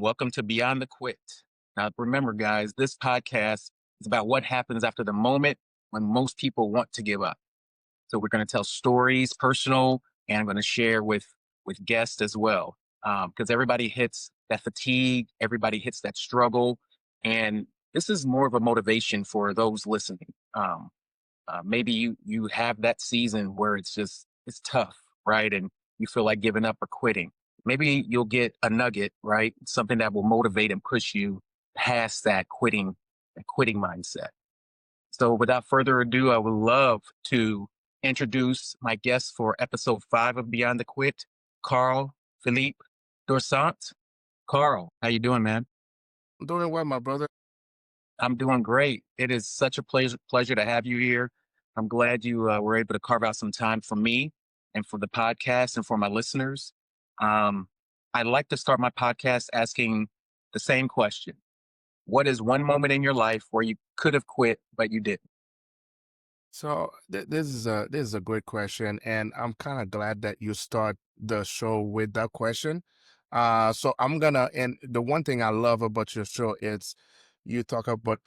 Welcome to Beyond the Quit. Now, remember, guys, this podcast is about what happens after the moment when most people want to give up. So we're going to tell stories, personal, and I'm going to share with guests as well, because everybody hits that fatigue, everybody hits that struggle, and this is more of a motivation for those listening. Maybe you have that season where it's tough, right, and you feel like giving up or quitting. Maybe you'll get a nugget, right, something that will motivate and push you past that quitting mindset. So without further ado, I would love to introduce my guest for episode 5 of Beyond the Quit, Carl-Philip Dorissant. Carl, how you doing, man? I'm doing well, my brother. I'm doing great. It is such a pleasure to have you here. I'm glad you were able to carve out some time for me and for the podcast and for my listeners. Um, I'd like to start my podcast asking the same question. What is one moment in your life where you could have quit, but you didn't? So this is a great question, and I'm kind of glad that you start the show with that question. So I'm gonna, and the one thing I love about your show is you talk about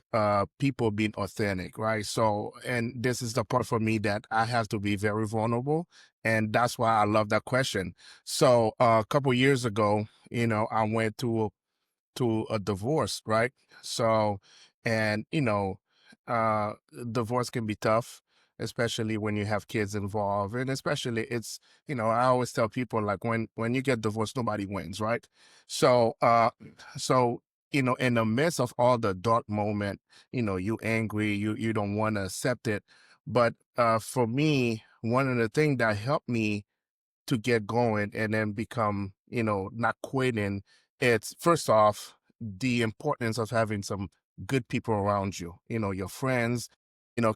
people being authentic, right? So, and this is the part for me that I have to be very vulnerable, and that's why I love that question. So a couple years ago, I went to a divorce, right? So, and divorce can be tough, especially when you have kids involved, and especially I always tell people like when you get divorced, nobody wins, right? So, so in the midst of all the dark moment, you angry, you don't want to accept it, but for me, one of the things that helped me to get going and then become, not quitting. It's first off the importance of having some good people around you, your friends,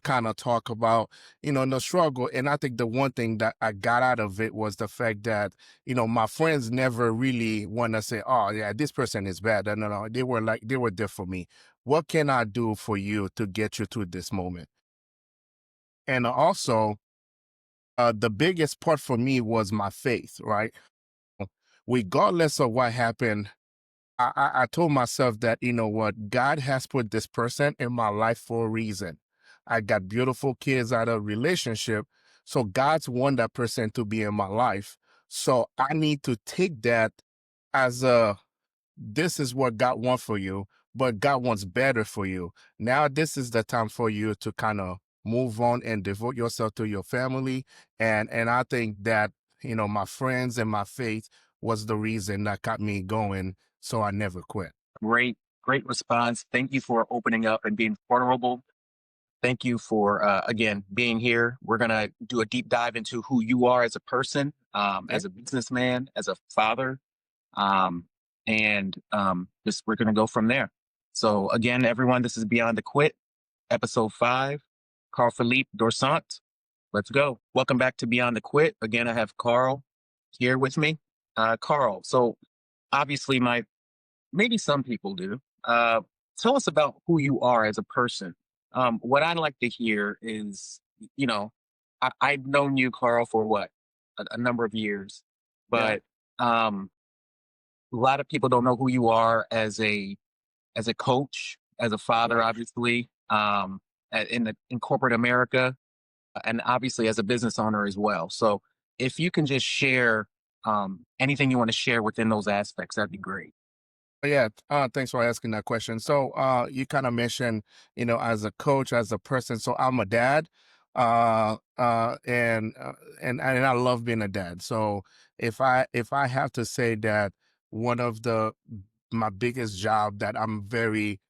kind of talk about, the struggle. And I think the one thing that I got out of it was the fact that, my friends never really want to say, oh, yeah, this person is bad. No, no, no. They were there for me. What can I do for you to get you to this moment? And also, the biggest part for me was my faith, right? Regardless of what happened, I told myself that, you know what, God has put this person in my life for a reason. I got beautiful kids out of relationship. So God's want that person to be in my life. So I need to take that as a this is what God wants for you, but God wants better for you. Now, this is the time for you to kind of move on and devote yourself to your family. And I think that, my friends and my faith was the reason that got me going. So I never quit. Great response. Thank you for opening up and being vulnerable. Thank you for, again, being here. We're going to do a deep dive into who you are as a person, Yeah. as a businessman, as a father, um, and just we're going to go from there. So, again, everyone, this is Beyond the Quit, episode 5, Carl Philippe Dorsant. Let's go. Welcome back to Beyond the Quit. Again, I have Carl here with me. Carl, so obviously, maybe some people do. Tell us about who you are as a person. What I'd like to hear is, you know, I've known you, Carl, for what a number of years, Yeah. but um, a lot of people don't know who you are as a coach, as a father, Right. obviously, in corporate America, and obviously as a business owner as well. So, if you can just share anything you want to share within those aspects, that'd be great. Yeah, thanks for asking that question. So, you kind of mentioned, as a coach, as a person. So, I'm a dad, uh, uh, and uh, and I love being a dad. So, if I have to say that one of the my biggest job that I'm very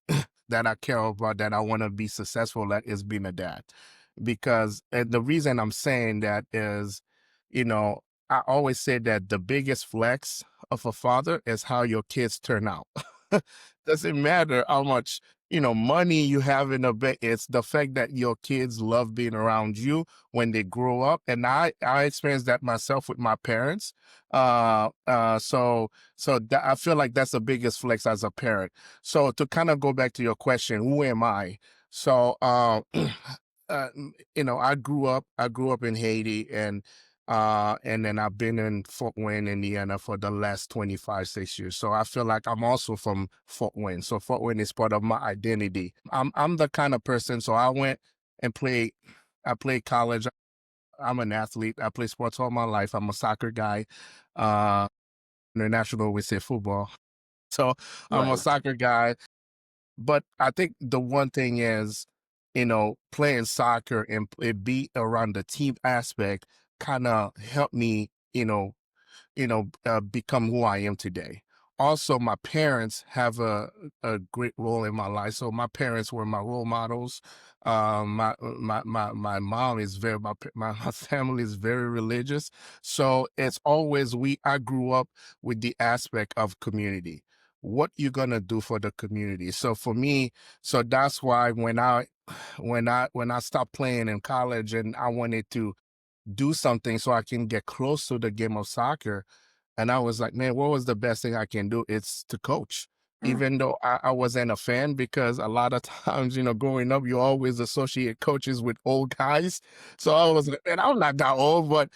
that I care about, that I want to be successful at, is being a dad. Because and the reason I'm saying that is, you know, I always say that the biggest flex of a father is how your kids turn out. Doesn't matter how much, money you have in the bank. It's the fact that your kids love being around you when they grow up. And I experienced that myself with my parents. I feel like that's the biggest flex as a parent. So to kind of go back to your question, who am I? So, I grew up in Haiti, and And then I've been in Fort Wayne, Indiana for the last 25, 6 years. So I feel like I'm also from Fort Wayne. So Fort Wayne is part of my identity. I'm the kind of person, so I went and I played college. I'm an athlete. I play sports all my life. I'm a soccer guy. Uh International, we say football. So I'm a Right. soccer guy. But I think the one thing is, playing soccer and it be around the team aspect kind of helped me, become who I am today. Also, my parents have a great role in my life. So my parents were my role models. My mom is my family is very religious. So it's always I grew up with the aspect of community. What you gonna do for the community? So for me, so that's why when I stopped playing in college and I wanted to do something so I can get close to the game of soccer. And I was like, man, what was the best thing I can do? It's to coach. Mm, Even though I wasn't a fan, because a lot of times, growing up, you always associate coaches with old guys. So I was like, man, I'm not that old, but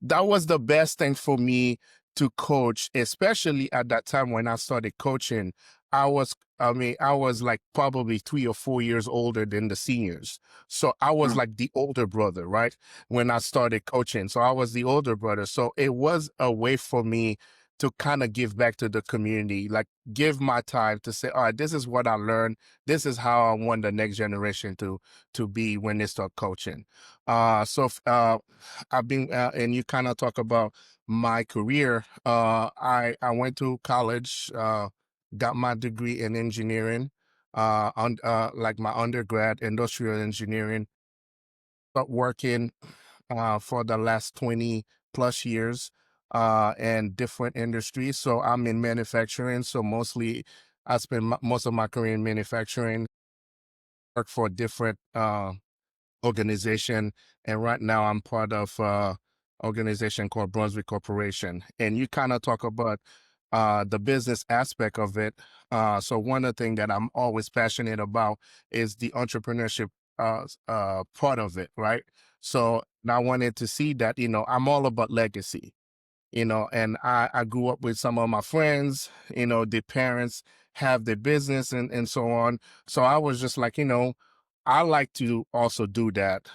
that was the best thing for me to coach, especially at that time when I started coaching. I was like probably 3 or 4 years older than the seniors. So I was mm, like the older brother, right? When I started coaching. So I was the older brother. So it was a way for me to kind of give back to the community, like give my time to say, all right, this is what I learned. This is how I want the next generation to be when they start coaching. I've been, and you kind of talk about my career. I went to college, got my degree in engineering, like my undergrad, industrial engineering, but working for the last 20 plus years in different industries. So I'm in manufacturing. So mostly I spend most of my career in manufacturing, work for different organization. And right now I'm part of organization called Brunswick Corporation. And you kind of talk about the business aspect of it. So one of the things that I'm always passionate about is the entrepreneurship part of it, right? So I wanted to see that, I'm all about legacy, and I grew up with some of my friends, the parents have their business and so on. So I was just like, I like to also do that,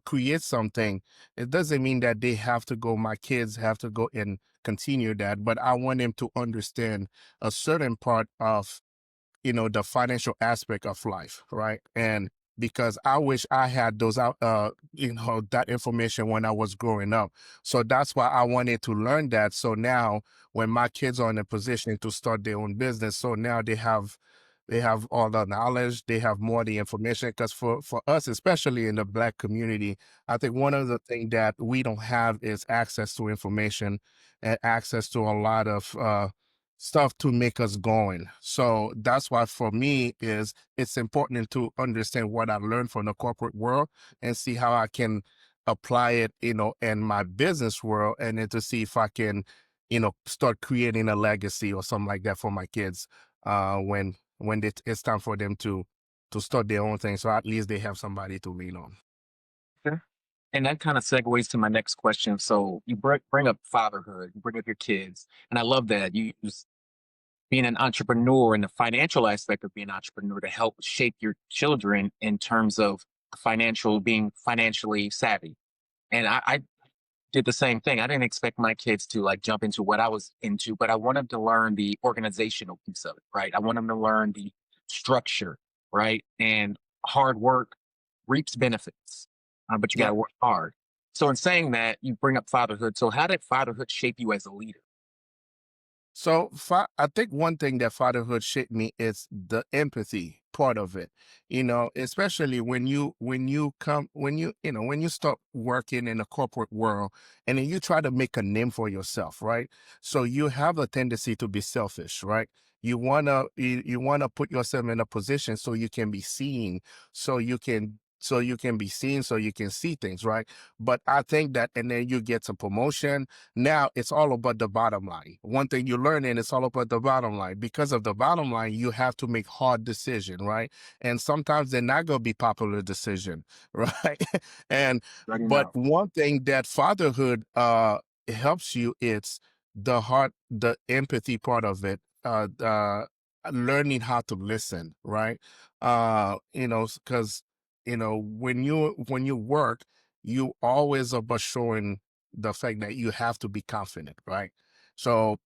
create something. It doesn't mean that my kids have to go and continue that, but I want them to understand a certain part of the financial aspect of life, right? And because I wish I had that information when I was growing up. So that's why I wanted to learn that. So now when my kids are in a position to start their own business, so now they have all the knowledge, they have more of the information. Because for us, especially in the Black community, I think one of the things that we don't have is access to information and access to a lot of stuff to make us going. So that's why for me is it's important to understand what I learned from the corporate world and see how I can apply it, in my business world, and then to see if I can, start creating a legacy or something like that for my kids when it's time for them to start their own thing. So at least they have somebody to lean on. okay. And that kind of segues to my next question. So you bring up fatherhood, you bring up your kids, and I love that you use being an entrepreneur and the financial aspect of being an entrepreneur to help shape your children in terms of being financially savvy. And I did the same thing. I didn't expect my kids to like jump into what I was into, but I want them to learn the organizational piece of it, right? I want them to learn the structure, right? And hard work reaps benefits, but you got to Yep. work hard. So, in saying that, you bring up fatherhood. So, how did fatherhood shape you as a leader? So I think one thing that fatherhood shaped me is the empathy part of it. Especially when you start working in the corporate world and then you try to make a name for yourself, right? So you have a tendency to be selfish, right? You wanna put yourself in a position so you can be seen, so you can so you can be seen, so you can see things, right? But I think that, and then you get a promotion. Now it's all about the bottom line. One thing you learn, and it's all about the bottom line. Because of the bottom line, you have to make hard decision, right? And sometimes they're not gonna be popular decision, right? And Already but know. one thing that fatherhood helps you, it's the heart, the empathy part of it, learning how to listen, right? Because when you work, you always are about showing the fact that you have to be confident, right? So,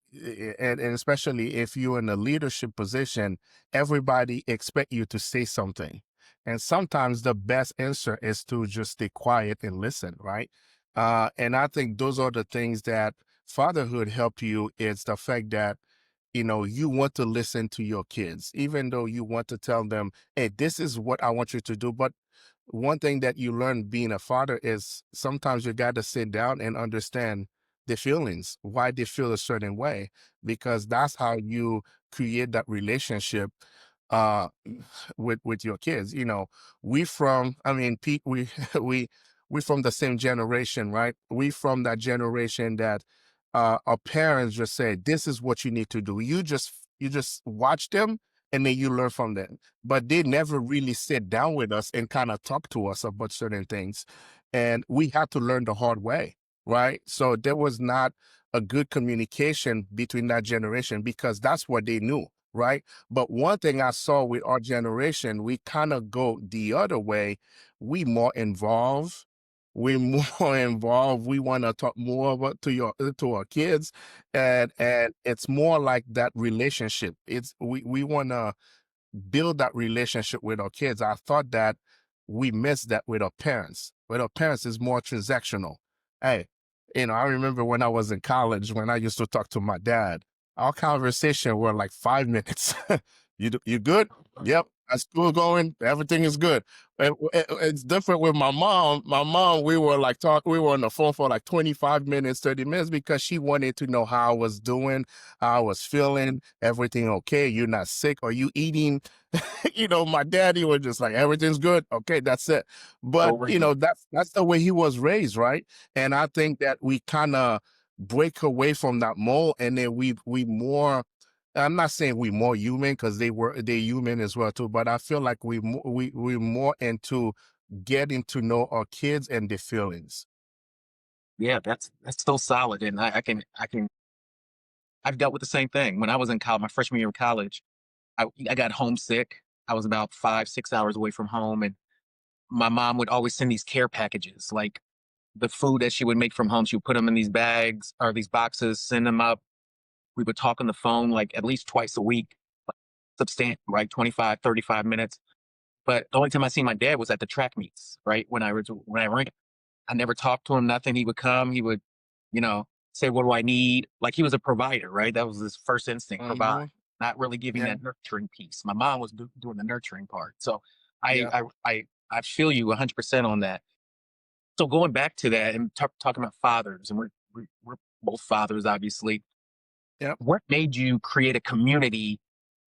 and especially if you're in a leadership position, everybody expect you to say something. And sometimes the best answer is to just stay quiet and listen, right? And I think those are the things that fatherhood help you. It's the fact that you want to listen to your kids, even though you want to tell them, hey, this is what I want you to do. But one thing that you learn being a father is sometimes you got to sit down and understand the feelings, why they feel a certain way, because that's how you create that relationship uh with your kids. I mean, Pete, we we from the same generation, right? We from that generation that our parents just say, this is what you need to do. You just watch them, and then you learn from them. But they never really sit down with us and kind of talk to us about certain things. And we had to learn the hard way, right? So there was not a good communication between that generation because that's what they knew, right? But one thing I saw with our generation, we kind of go the other way. We more involved. We more involved. We want to talk more about to our kids, and it's more like that relationship. We want to build that relationship with our kids. I thought that we missed that with our parents. With our parents, is more transactional. Hey, I remember when I was in college, when I used to talk to my dad, our conversation were like 5 minutes. You good? Yep. At school going, everything is good. It's different with my mom. My mom, we were like we were on the phone for like 25 minutes, 30 minutes because she wanted to know how I was doing, how I was feeling, everything okay? You're not sick? Are you eating? My daddy was just like, everything's good. Okay, that's it. But Over here. that's the way he was raised, right? And I think that we kind of break away from that mold, and then we more. I'm not saying we more human because they human as well too, but I feel like we more into getting to know our kids and their feelings. Yeah, that's so solid. And I've dealt with the same thing. When I was in college, my freshman year of college, I got homesick. I was about 5, 6 hours away from home, and my mom would always send these care packages, like the food that she would make from home. She would put them in these bags or these boxes, send them up. We would talk on the phone like at least twice a week, like, substantial, right? 25, 35 minutes. But the only time I seen my dad was at the track meets, right? When I ran, I never talked to him, nothing. He would come, he would, you know, say, what do I need? Like he was a provider, right? That was his first instinct, provide, Hmm. not really giving Yeah, that nurturing piece. My mom was doing the nurturing part. So I, yeah, I, I feel you 100% on that. So going back to that and talking about fathers, and we're both fathers, obviously. yeah. What made you create a community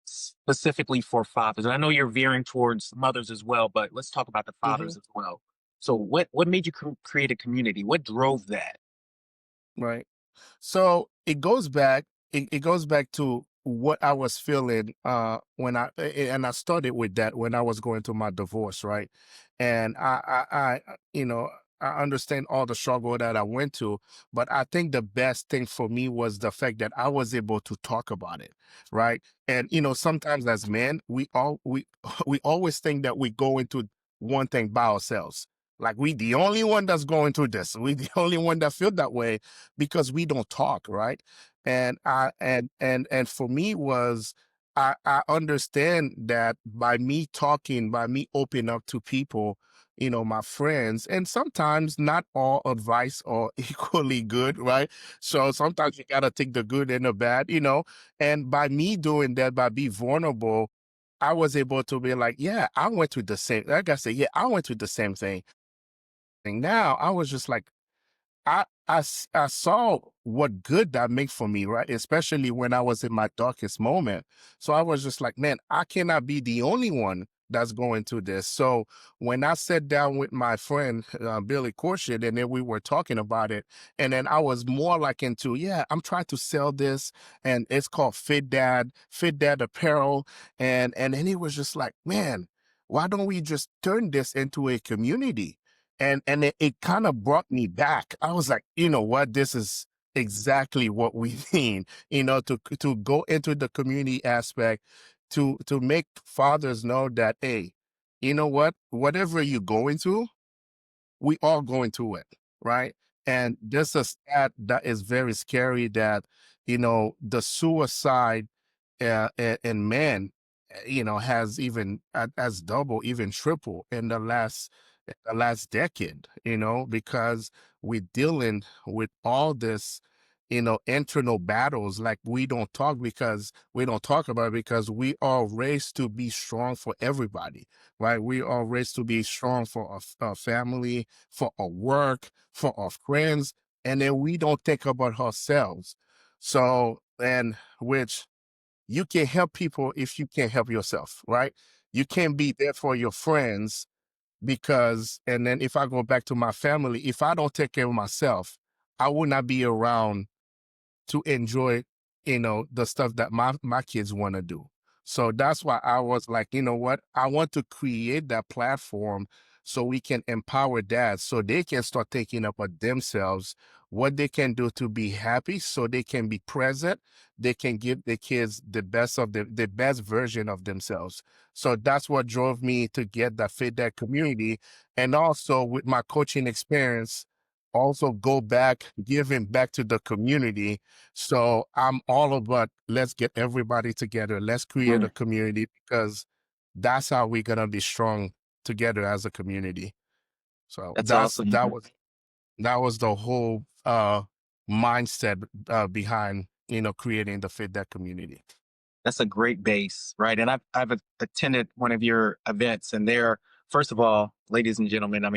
specifically for fathers? And I know you're veering towards mothers as well, but let's talk about the Hmm. fathers as well. So what made you create a community? What drove that? Right. So it goes back to what I was feeling when I started with that when I was going through my divorce, right? And I understand all the struggle that I went to, but I think the best thing for me was the fact that I was able to talk about it, right? And sometimes as men, we always think that we go into one thing by ourselves. Like we the only one that's going through this. We the only one that feel that way because we don't talk, right? And for me was I understand that by me talking, by me opening up to people, my friends, and sometimes not all advice are equally good, right? So sometimes you gotta take the good and the bad, and by me doing that, by being vulnerable, I was able to be like, yeah, I went through the same, like I said, yeah, I went through the same thing. And now I was just like, I saw what good that make for me, right? Especially when I was in my darkest moment. So I was just like, man, I cannot be the only one that's going through this. So when I sat down with my friend Billy Corshit, and then we were talking about it, and then I was more like into, yeah, I'm trying to sell this, and it's called Fit Dad Apparel, and then he was just like, man, why don't we just turn this into a community? And it kind of brought me back. I was like, you know what, this is exactly what we need, to go into the community aspect, to make fathers know that, hey, you know what, whatever you're going through, we all going through it, right? And this is that is very scary, that the suicide in men, has even as double, even triple in the last decade, because we're dealing with all this, internal battles. Like, we don't talk about it, because we are raised to be strong for everybody, right? We are raised to be strong for our family, for our work, for our friends, and then we don't think about ourselves. So, and which, you can help people if you can't help yourself, right? You can't be there for your friends, because, and then if I go back to my family, if I don't take care of myself, I will not be around to enjoy, the stuff that my kids want to do. So that's why I was like, you know what? I want to create that platform so we can empower dads, so they can start thinking about themselves, what they can do to be happy, so they can be present. They can give the kids the best version of themselves. So that's what drove me to get that Fit Dad community. And also with my coaching experience, also go back, giving back to the community. So I'm all about, let's get everybody together. Let's create Mm, a community, because that's how we're gonna be strong together as a community. So that's awesome. that was the whole mindset behind, creating the Fit That community. That's a great base, right? And I've attended one of your events, and there, first of all, ladies and gentlemen, I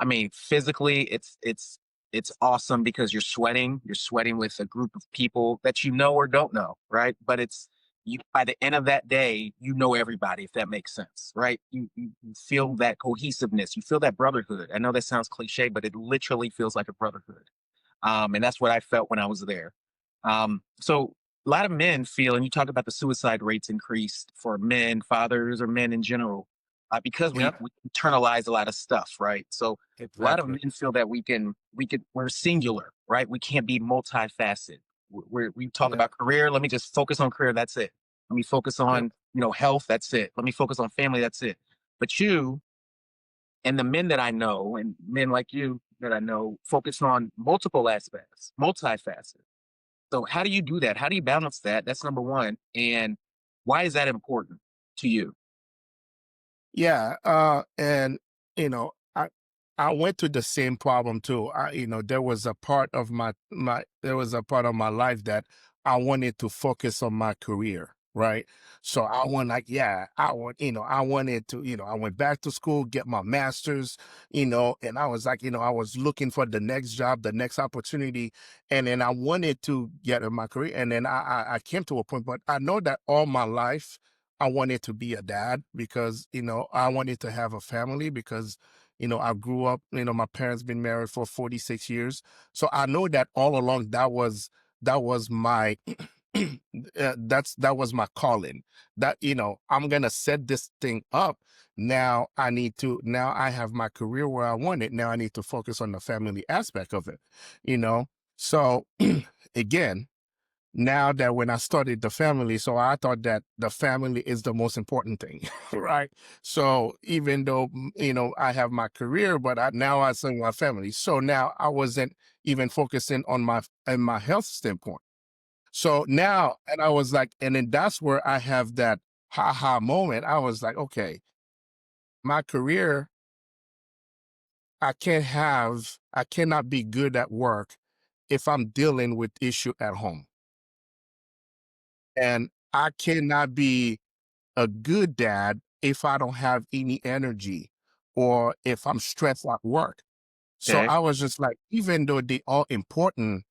mean, physically, it's awesome because you're sweating. You're sweating with a group of people that you know or don't know, right? But it's you by the end of that day, you know everybody, if that makes sense, right? You feel that cohesiveness, you feel that brotherhood. I know that sounds cliche, but it literally feels like a brotherhood. And that's what I felt when I was there. So a lot of men feel, and you talk about the suicide rates increased for men, fathers, or men in general, because Yep, we internalize a lot of stuff, right? So a lot of exactly. men feel that we're singular, right? We can't be multifaceted. We talk Yep, about career. Let me just focus on career. That's it. Let me focus yep. on health. That's it. Let me focus on family. That's it. But you and the men that I know, and men like you that I know, focus on multiple aspects, multifaceted. So how do you do that? How do you balance that? That's number one. And why is that important to you? Yeah, and you know, I went through the same problem too. There was a part of my life that I wanted to focus on my career, right? So I wanted to, I went back to school, get my master's, and I was like, I was looking for the next job, the next opportunity, and then I wanted to get in my career, and then I came to a point, but I know that all my life I wanted to be a dad, because, I wanted to have a family, because, I grew up, my parents been married for 46 years. So I know that all along that was my that was my calling, that, I'm going to set this thing up. Now I have my career where I want it. Now I need to focus on the family aspect of it, you know? So again, now that when I started the family, so I thought that the family is the most important thing, right? So even though, I have my career, but now I see my family. So now I wasn't even focusing on my health standpoint. So now, and I was like, and then that's where I have that ha moment. I was like, okay, my career, I cannot be good at work if I'm dealing with issue at home. And I cannot be a good dad if I don't have any energy, or if I'm stressed at work. So Okay. I was just like, even though they are important,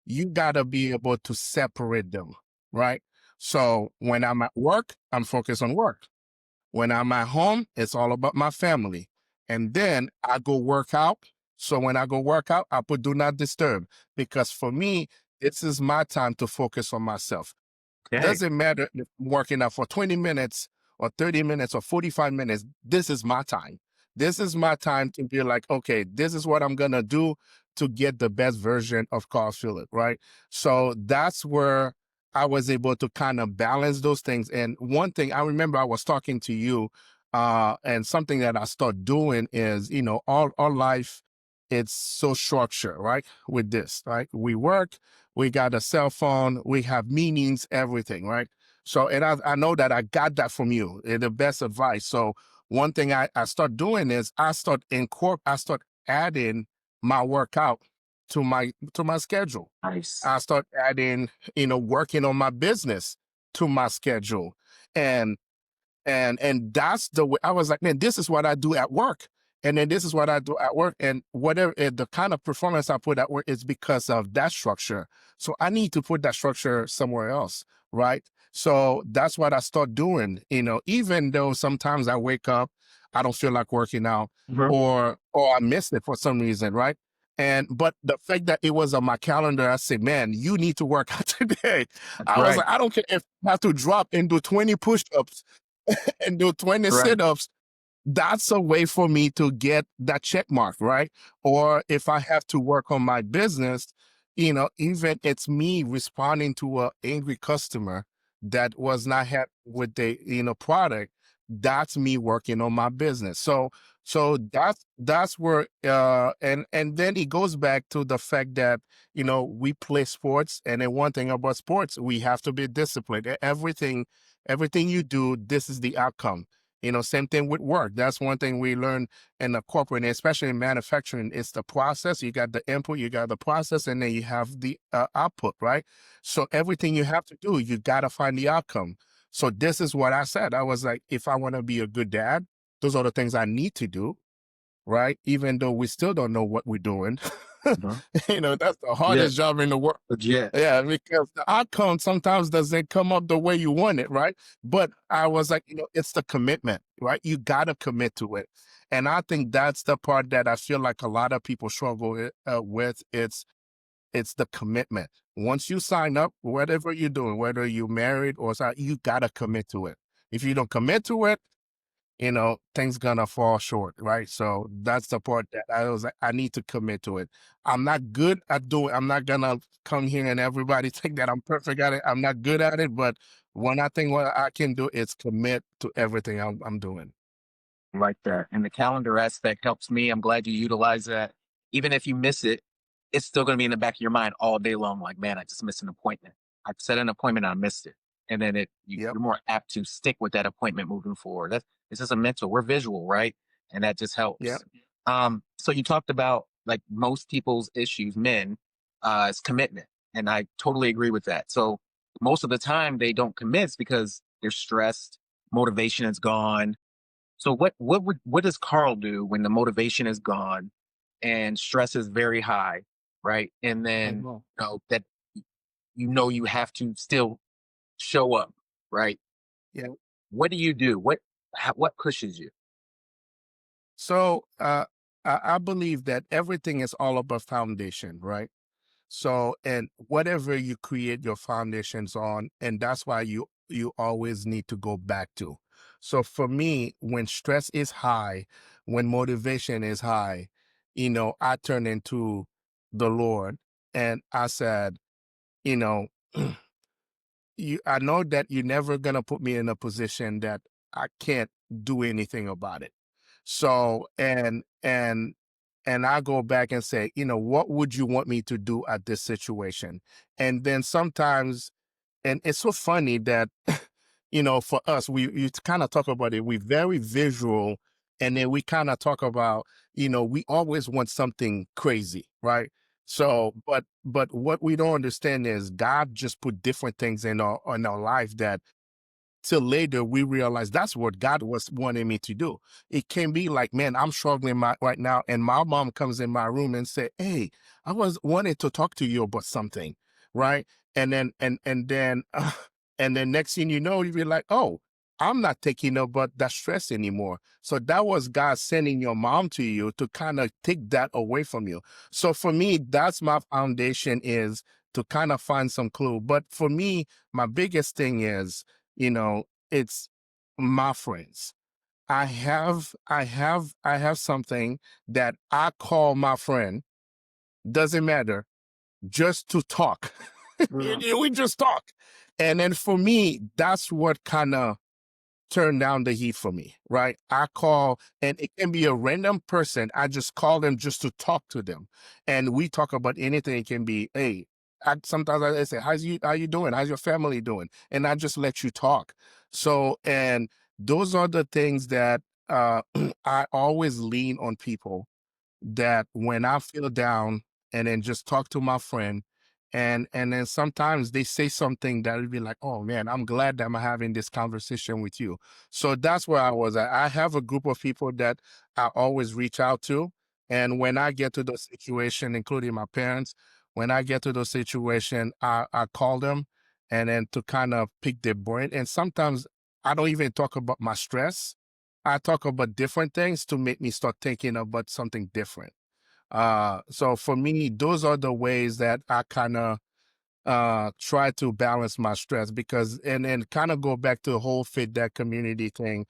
you gotta be able to separate them, right? So when I'm at work, I'm focused on work. When I'm at home, it's all about my family. And then I go work out. So when I go work out, I put do not disturb because for me, this is my time to focus on myself. Okay. Doesn't matter if I'm working out for 20 minutes or 30 minutes or 45 minutes. This is my time. This is my time to be like, okay, this is what I'm going to do to get the best version of Carl Phillip, right? So that's where I was able to kind of balance those things. And one thing I remember I was talking to you, and something that I start doing is, all our life, it's so structured, right? With this, right? We work, we got a cell phone, we have meetings, everything, right? So, and I know that I got that from you, the best advice. So, one thing I start doing is I start adding my workout to my schedule. Nice. I start adding, working on my business to my schedule, and and that's the way I was like, man, this is what I do at work. And then this is what I do at work. And whatever the kind of performance I put at work is because of that structure. So I need to put that structure somewhere else. Right. So that's what I start doing, even though sometimes I wake up, I don't feel like working out Mhm. or I miss it for some reason. Right. And but the fact that it was on my calendar, I said, man, you need to work out today. That's I was right. like, I don't care if I have to drop and do 20 push-ups and do 20 Right. sit-ups. That's a way for me to get that check mark, right? Or if I have to work on my business, even it's me responding to a angry customer that was not happy with the product, that's me working on my business. So that's where and then it goes back to the fact that we play sports, and then one thing about sports, we have to be disciplined. Everything you do, this is the outcome. Same thing with work. That's one thing we learn in the corporate, and especially in manufacturing. It's the process. You got the input, you got the process, and then you have the output, right? So everything you have to do, you got to find the outcome. So this is what I said. I was like, if I want to be a good dad, those are the things I need to do, right? Even though we still don't know what we're doing. Mhm. That's the Legit. hardest job in the world. Legit. Yeah, because the outcome sometimes doesn't come up the way you want it, right? But I was like, it's the commitment, right? You got to commit to it. And I think that's the part that I feel like a lot of people struggle with. It's the commitment. Once you sign up, whatever you're doing, whether you're married or not, you got to commit to it. If you don't commit to it, things gonna fall short, right? So that's the part that I was like, I need to commit to it. I'm not gonna come here and everybody think that I'm perfect at it. I'm not good at it, but when I think what I can do is commit to everything I'm doing. Like that. And the calendar aspect helps me. I'm glad you utilize that. Even if you miss it, it's still going to be in the back of your mind all day long. Like, man, I just missed an appointment. I set an appointment, I missed it. And then Yep, you're more apt to stick with that appointment moving forward. It's just a mental. We're visual, right? And that just yep, helps. So you talked about like most people's issues, men, is commitment. And I totally agree with that. So most of the time they don't commit because they're stressed, motivation is gone, so what does Carl do when the motivation is gone and stress is very high, right? And I then know. that you have to still show up, right? Yeah. What do you do? What pushes you? So I believe that everything is all about foundation, right? So, and whatever you create your foundations on, and that's why you always need to go back to. So for me, when stress is high, when motivation is high, I turn into the Lord, and I said, you know, I know that you're never gonna put me in a position that I can't do anything about it. So and I go back and say, what would you want me to do at this situation? And then sometimes, and it's so funny that for us, we you kind of talk about it. We're very visual, and then we kind of talk about, we always want something crazy, right? So, but what we don't understand is God just put different things in our life that till later we realize that's what God was wanting me to do. It can be like, man, I'm struggling right now, and my mom comes in my room and say, "Hey, I was wanting to talk to you about something," right? And then and then and then next thing you know, you be like, "Oh." I'm not taking about that stress anymore. So that was God sending your mom to you to kind of take that away from you. So for me, that's my foundation, is to kind of find some clue. But for me, my biggest thing is, it's my friends. I have something that I call my friend, doesn't matter, just to talk. Mm. We just talk. And then for me, that's what kind of turn down the heat for me, right? I call, and it can be a random person. I just call them just to talk to them, and we talk about anything. It can be, hey, sometimes I say, how you doing? How's your family doing? And I just let you talk. So, and those are the things that I always lean on people, that when I feel down, and then just talk to my friend, and then sometimes they say something that would be like, oh man, I'm glad that I'm having this conversation with you. So that's where I was at. I have a group of people that I always reach out to. And when I get to the situation, including my parents, when I get to the situation, I call them, and then to kind of pick their brain. And sometimes I don't even talk about my stress. I talk about different things to make me start thinking about something different. So for me, those are the ways that I kind of try to balance my stress, because and then kind of go back to the whole fit that community thing.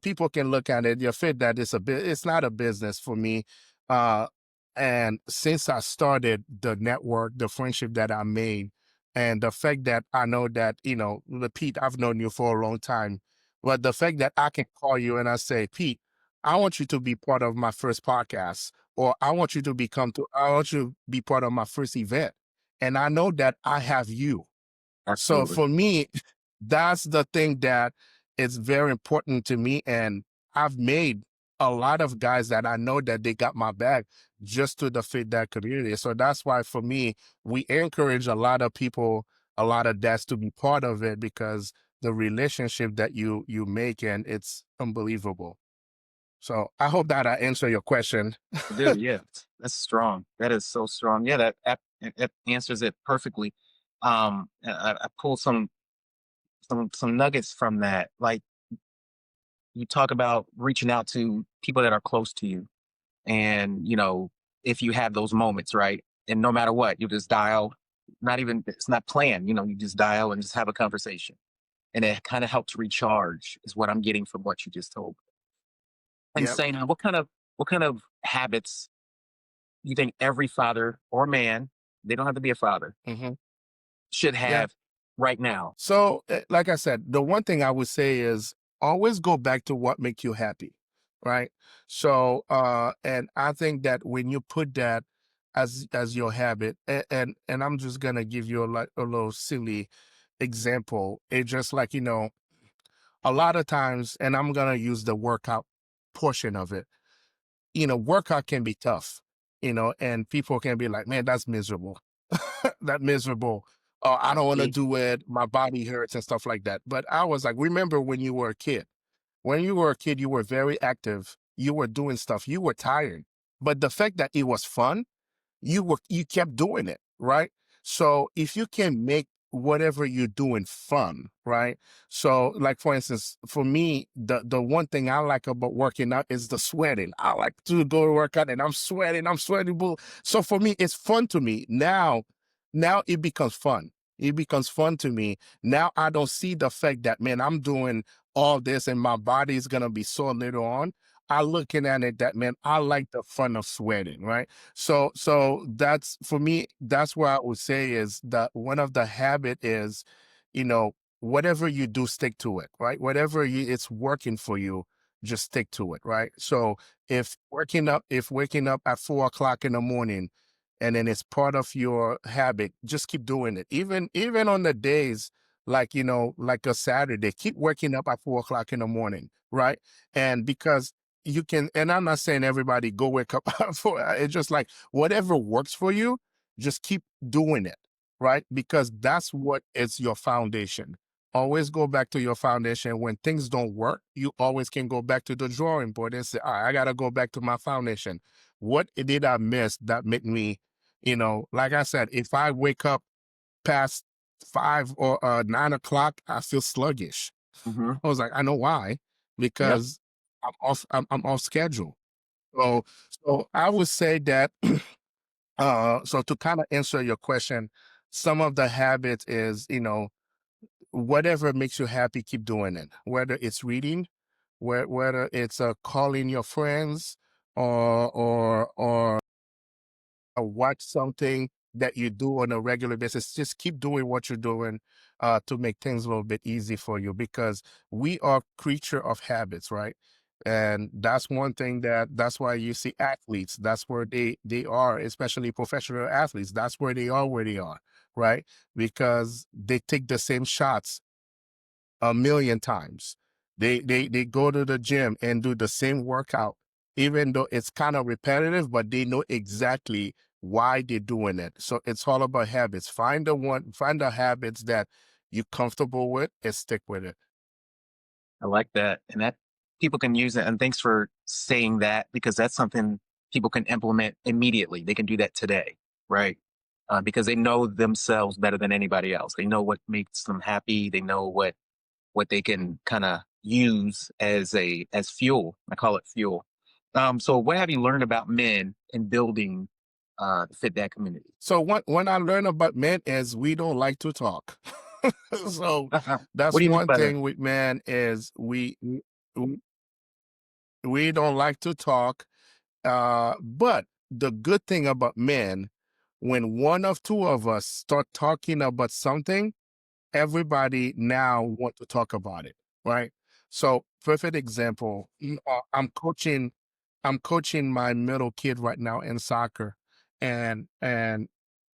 People can look at it, your fit that is a bit, it's not a business for me. uh and since I started the network, the friendship that I made, and the fact that I know that, the Pete, I've known you for a long time, but the fact that I can call you and I say, Pete, I want you to be part of my first podcast, or I want you to be part of my first event, and I know that I have you. So Absolutely. for me, that's the thing that is very important to me. And I've made a lot of guys that I know that they got my back just to the fit that community. So that's why for me, we encourage a lot of people, a lot of dads to be part of it, because the relationship that you make, and it's unbelievable. So I hope that I answer your question. Dude, yeah, that's strong. That is so strong. Yeah, that answers it perfectly. I pulled some nuggets from that. Like, you talk about reaching out to people that are close to you, and if you have those moments, right? And no matter what, you just dial. Not even, it's not planned. You just dial and just have a conversation, and it kind of helps recharge. Is what I'm getting from what you just told. And Yep. saying, what kind of habits you think every father or man, they don't have to be a father, Hmm. should Yeah. have right now? So, like I said, the one thing I would say is always go back to what makes you happy, right? So, and I think that when you put that as your habit, and I'm just gonna give you a little silly example. It's just like, a lot of times, and I'm gonna use the workout portion of it. Workout can be tough, and people can be like, man, that's miserable. That miserable. Oh, I don't want to See, do it. My body hurts and stuff like that. But I was like, remember when you were a kid? When you were a kid, you were very active. You were doing stuff. You were tired. But the fact that it was fun, you kept doing it, right? So if you can make whatever you're doing fun, right? So like for instance, for me, the one thing I like about working out is the sweating. I like to go to work out and I'm sweating. So for me, it's fun to me. Now it becomes fun. It becomes fun to me. Now I don't see the fact that, man, I'm doing all this and my body is gonna be sore later on. I looking at it that, man, I like the fun of sweating, right? So that's for me, that's what I would say is that one of the habit is, you know, whatever you do, stick to it, right? It's working for you, just stick to it, right? So if waking up at 4 o'clock in the morning, and then it's part of your habit, just keep doing it. Even on the days like, like a Saturday, keep waking up at 4 o'clock in the morning, right? And because you can, and I'm not saying everybody go wake up for it's just like whatever works for you, just keep doing it, right? Because that's what is your foundation. Always go back to your foundation. When things don't work, you always can go back to the drawing board and say, all right, I gotta go back to my foundation. What did I miss that make me, like I said, if I wake up past 5 or 9 o'clock, I feel sluggish. Hmm. I was like, I know why, Yep. because I'm off schedule. So so I would say that so to kind of answer your question, some of the habits is, whatever makes you happy, keep doing it. Whether it's reading, whether it's calling your friends, or watch something that you do on a regular basis. Just keep doing what you're doing to make things a little bit easy for you, because we are creature of habits, right? And that's one thing that's why you see athletes. That's where they are, especially professional athletes. That's where they are, right? Because they take the same shots a million times. They go to the gym and do the same workout, even though it's kind of repetitive, but they know exactly why they're doing it. So it's all about habits. Find the habits that you're comfortable with and stick with it. I like that. And that people can use it. And thanks for saying that, because that's something people can implement immediately. They can do that today, right? Because they know themselves better than anybody else. They know what makes them happy. They know what they can kind of use as fuel. I call it fuel. So what have you learned about men in building the Fit Dad community? So when I learn about men is we don't like to talk. So What that's do you mean one by that? thing with men is we don't like to talk. But the good thing about men, when one of two of us start talking about something, everybody now want to talk about it, right? So perfect example, I'm coaching my middle kid right now in soccer, and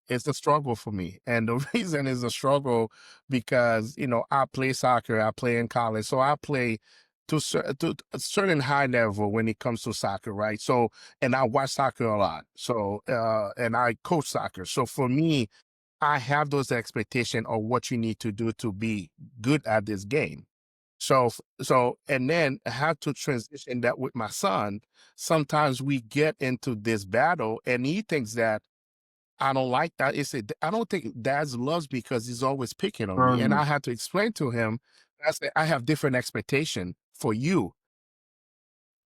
it's a struggle for me. And the reason is a struggle because, I play soccer, I play in college. So I play to a certain high level when it comes to soccer, right? So, and I watch soccer a lot. So, and I coach soccer. So for me, I have those expectations of what you need to do to be good at this game. And then I have to transition that with my son. Sometimes we get into this battle and he thinks that I don't like that. I don't think dad's loves because he's always picking on me. And Mm, I had to explain to him, I said, I have different expectation for you.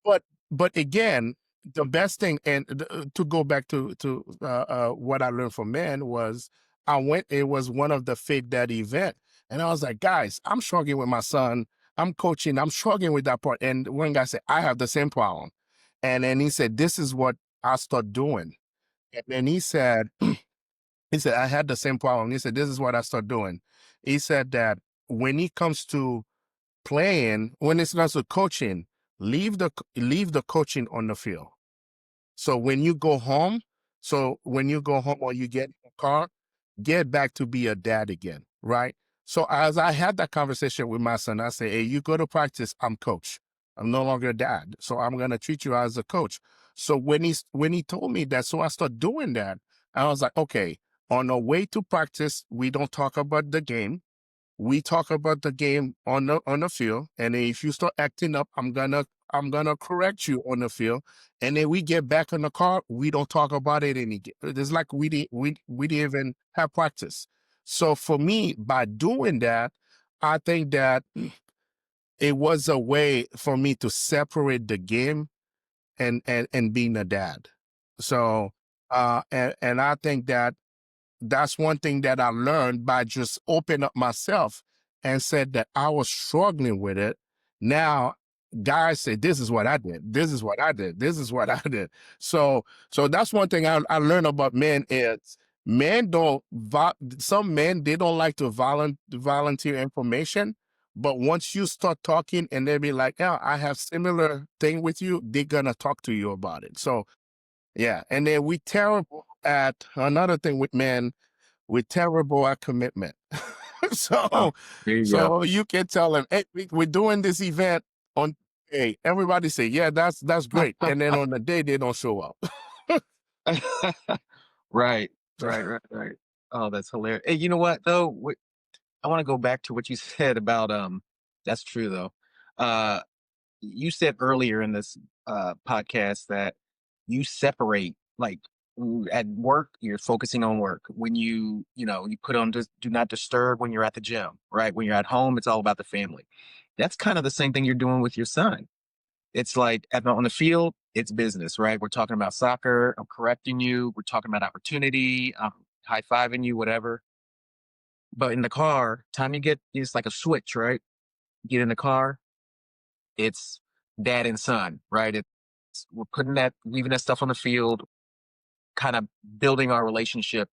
But but again, the best thing, and to go back to what I learned from men was I went. It was one of the Fake Dad event, and I was like, guys, I'm struggling with my son. I'm coaching. I'm struggling with that part. And one guy said, I have the same problem, and then he said, this is what I start doing. And then he said, I had the same problem. He said, this is what I start doing. He said that when it comes to playing, when it's not to coaching, leave the coaching on the field. So when you go home, or you get in the car, get back to be a dad again, right? So as I had that conversation with my son, I say, hey, you go to practice, I'm coach. I'm no longer a dad. So I'm gonna treat you as a coach. So when he told me that, so I started doing that. I was like, okay, on the way to practice, we don't talk about the game, we talk about the game on the field, and if you start acting up, I'm gonna correct you on the field, and then we get back in the car. We don't talk about it any. It's like we didn't even have practice. So for me, by doing that, I think that it was a way for me to separate the game and being a dad. So and I think that's one thing that I learned by just opening up myself and said that I was struggling with it. Now, guys say, this is what I did. This is what I did. This is what I did. So that's one thing I learned about men is men some men, they don't like to volunteer information. But once you start talking and they be like, yeah, I have similar thing with you, they're going to talk to you about it. So yeah. And then we terrible at another thing with men, we're terrible at commitment. oh, so there you go. so you can tell them, hey, we're doing this event on, hey, everybody say, yeah, that's great. And then on the day they don't show up. Right, right. Oh, that's hilarious. Hey, you know what though? I want to go back to what you said about that's true though. Uh you said earlier in this podcast that you separate like At work, you're focusing on work. When you put on just do not disturb when you're at the gym, right? When you're at home, it's all about the family. That's kind of the same thing you're doing with your son. It's like on the field, it's business, right? We're talking about soccer. I'm correcting you. We're talking about opportunity. I'm high fiving you, whatever. But in the car, time you get, it's like a switch, right? Get in the car, it's dad and son, right? We're leaving that stuff on the field, kind of building our relationship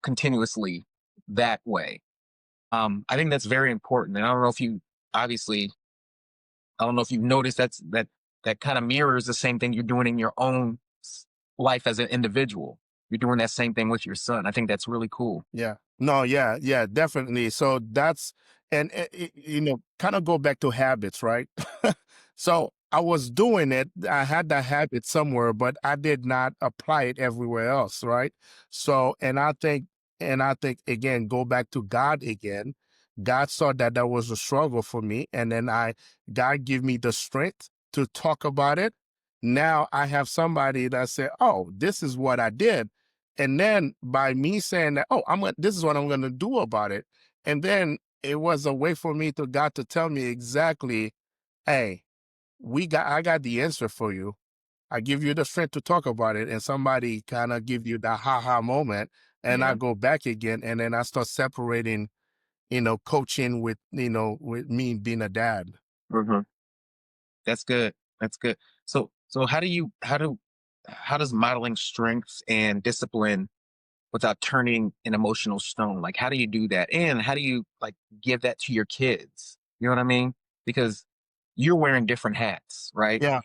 continuously that way. I think that's very important. And I don't know if you obviously, I don't know if you've noticed that kind of mirrors the same thing you're doing in your own life as an individual. You're doing that same thing with your son. I think that's really cool. Yeah. No, yeah, yeah, definitely. So that's, and kind of go back to habits, right? So I was doing it. I had that habit somewhere, but I did not apply it everywhere else, right? So, and I think again, go back to God again. God saw that that was a struggle for me, and then God give me the strength to talk about it. Now I have somebody that said, "Oh, this is what I did." And then by me saying that, oh, this is what I'm gonna do about it. And then it was a way for me to God to tell me exactly, hey, I got the answer for you. I give you the strength to talk about it, and somebody kind of give you that ha moment, and I Yeah. go back again, and then I start separating, coaching with, with me being a dad. Hmm. That's good. That's good. So how does modeling strength and discipline without turning an emotional stone? Like, how do you do that? And how do you like give that to your kids? You know what I mean? Because you're wearing different hats, right? Yeah.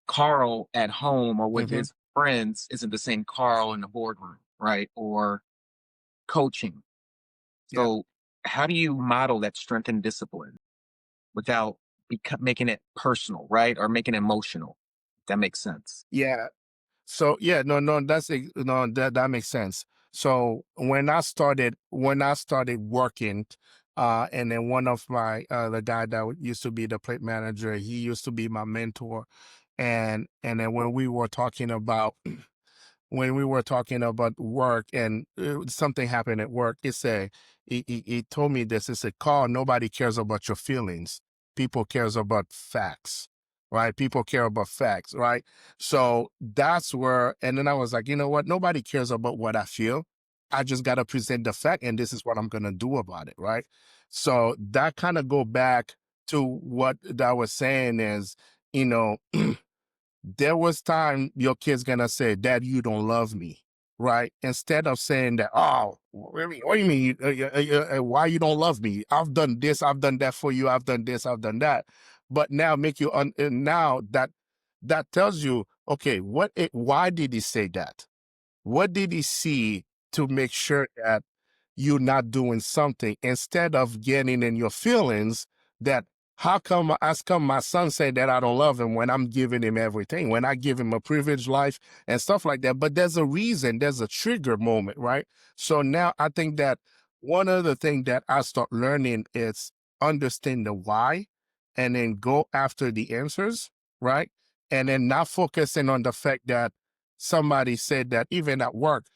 Carl at home or with Hmm. his friends isn't the same Carl in the boardroom, right? Or coaching. Yeah. So, how do you model that strength and discipline without making it personal, right? Or making it emotional? If that makes sense. Yeah. So yeah, no, no, that makes sense. So when I started working, and then one of my the guy that used to be the plate manager, he used to be my mentor, and then when we were talking about work, and something happened at work, he told me this. He said, "Carl, nobody cares about your feelings. People cares about facts, right? People care about facts, right?" So that's where, and then I was like, you know what? Nobody cares about what I feel. I just got to present the fact, and this is what I'm going to do about it, right? So that kind of go back to what I was saying is, you know, there was time your kid's gonna say, "Dad, you don't love me," right? Instead of saying that, "Oh, what do you mean? Why you don't love me? I've done this, I've done that for you, I've done this, I've done that." But now now that tells you, okay, why did he say that? What did he see to make sure that you're not doing something, instead of getting in your feelings that how come my son said that I don't love him when I'm giving him everything, when I give him a privileged life and stuff like that. But there's a reason, there's a trigger moment, right? So now I think that one of the things that I start learning is understand the why, and then go after the answers, right? And then not focusing on the fact that somebody said that, even at work,